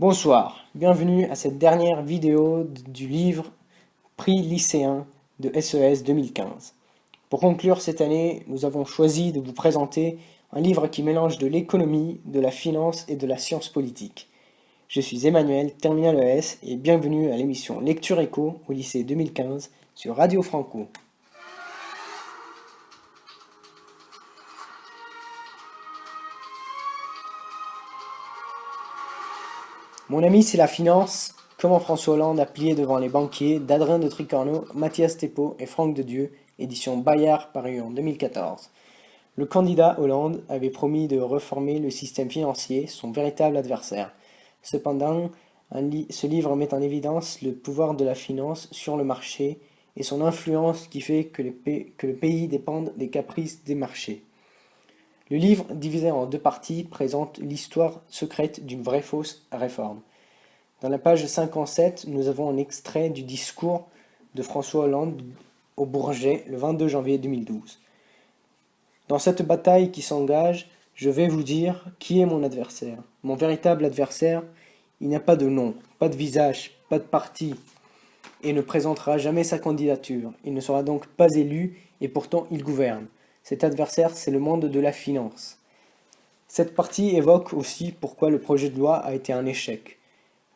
Bonsoir, bienvenue à cette dernière vidéo du livre Prix lycéen de SES 2015. Pour conclure cette année, nous avons choisi de vous présenter un livre qui mélange de l'économie, de la finance et de la science politique. Je suis Emmanuel, terminal ES, et bienvenue à l'émission Lecture Éco au lycée 2015 sur Radio Franco. Mon ami, c'est la finance. Comment François Hollande a plié devant les banquiers d'Adrien de Tricorneau, Mathias Thépaut et Franck de Dieu, édition Bayard, paru en 2014. Le candidat Hollande avait promis de reformer le système financier, son véritable adversaire. Cependant, ce livre met en évidence le pouvoir de la finance sur le marché et son influence qui fait que le pays dépende des caprices des marchés. Le livre, divisé en deux parties, présente l'histoire secrète d'une vraie fausse réforme. Dans la page 57, nous avons un extrait du discours de François Hollande au Bourget le 22 janvier 2012. Dans cette bataille qui s'engage, je vais vous dire qui est mon adversaire. Mon véritable adversaire, il n'a pas de nom, pas de visage, pas de parti, et ne présentera jamais sa candidature. Il ne sera donc pas élu, et pourtant il gouverne. Cet adversaire, c'est le monde de la finance. Cette partie évoque aussi pourquoi le projet de loi a été un échec.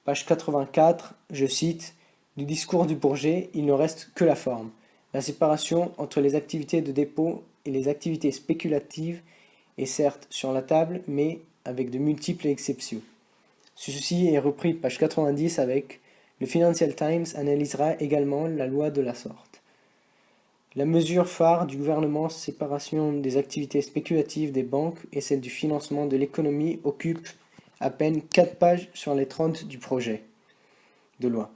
Page 84, je cite, « Du discours du Bourget, il ne reste que la forme. La séparation entre les activités de dépôt et les activités spéculatives est certes sur la table, mais avec de multiples exceptions. » Ceci est repris page 90 avec « Le Financial Times analysera également la loi de la sorte. » La mesure phare du gouvernement, séparation des activités spéculatives des banques et celle du financement de l'économie, occupe à peine 4 pages sur les 30 du projet de loi.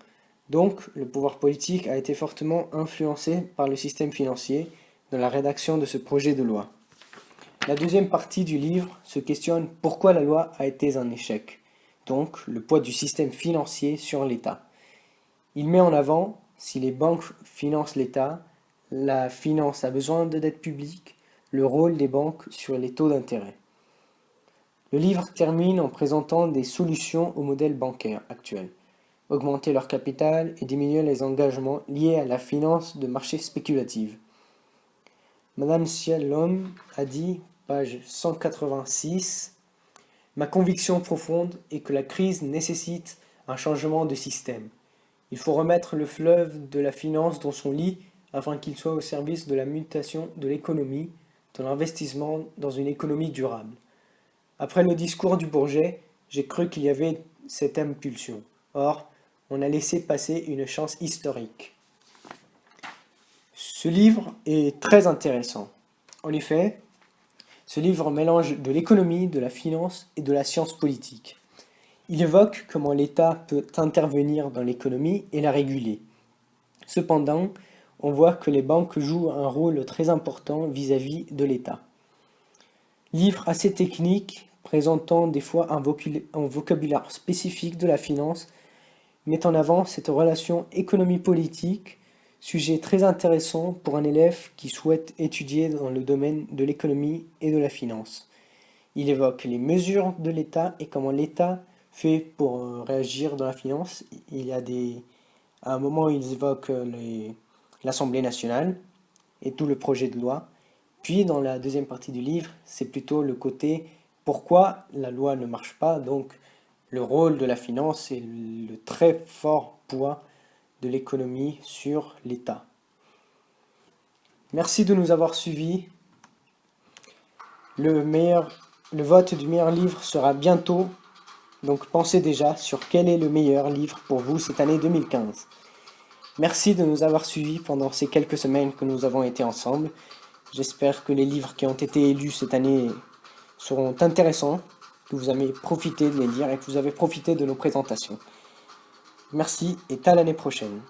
Donc, le pouvoir politique a été fortement influencé par le système financier dans la rédaction de ce projet de loi. La deuxième partie du livre se questionne pourquoi la loi a été un échec, donc le poids du système financier sur l'État. Il met en avant, si les banques financent l'État, la finance a besoin de dette publique, le rôle des banques sur les taux d'intérêt. Le livre termine en présentant des solutions au modèle bancaire actuel. Augmenter leur capital et diminuer les engagements liés à la finance de marché spéculative. Madame Cialom a dit, page 186, « Ma conviction profonde est que la crise nécessite un changement de système. Il faut remettre le fleuve de la finance dans son lit afin qu'il soit au service de la mutation de l'économie, de l'investissement dans une économie durable. Après le discours du Bourget, j'ai cru qu'il y avait cette impulsion. Or, on a laissé passer une chance historique. » Ce livre est très intéressant. En effet, ce livre mélange de l'économie, de la finance et de la science politique. Il évoque comment l'État peut intervenir dans l'économie et la réguler. Cependant, on voit que les banques jouent un rôle très important vis-à-vis de l'État. Livre assez technique, présentant des fois un vocabulaire spécifique de la finance, met en avant cette relation économie-politique, sujet très intéressant pour un élève qui souhaite étudier dans le domaine de l'économie et de la finance. Il évoque les mesures de l'État et comment l'État fait pour réagir dans la finance. À un moment, il évoque l'Assemblée nationale et tout le projet de loi. Puis, dans la deuxième partie du livre, c'est plutôt le côté pourquoi la loi ne marche pas, donc le rôle de la finance et le très fort poids de l'économie sur l'État. Merci de nous avoir suivis. Le vote du meilleur livre sera bientôt, donc pensez déjà sur quel est le meilleur livre pour vous cette année 2015. Merci de nous avoir suivis pendant ces quelques semaines que nous avons été ensemble. J'espère que les livres qui ont été élus cette année seront intéressants, que vous avez profité de les lire et que vous avez profité de nos présentations. Merci et à l'année prochaine.